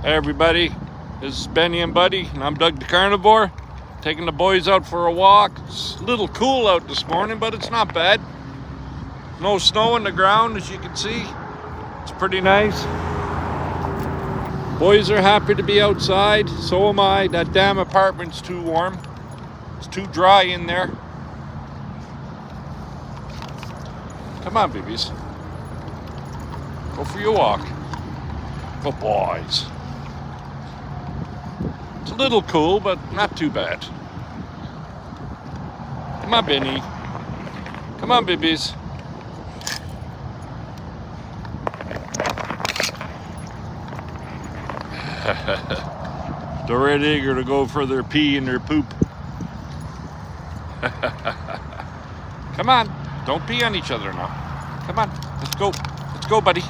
Hey everybody, this is Benny and Buddy, and I'm Doug the Carnivore, taking the boys out for a walk. It's a little cool out this morning, but it's not bad. No snow on the ground, as you can see. It's pretty nice. Boys are happy to be outside, so am I. That damn apartment's too warm. It's too dry in there. Come on, babies. Go for your walk. Good boys. It's a little cool, but not too bad. Come on, Benny. Come on, babies. They're ready to go for their pee and their poop. Come on, don't pee on each other now. Come on, let's go. Let's go, buddy.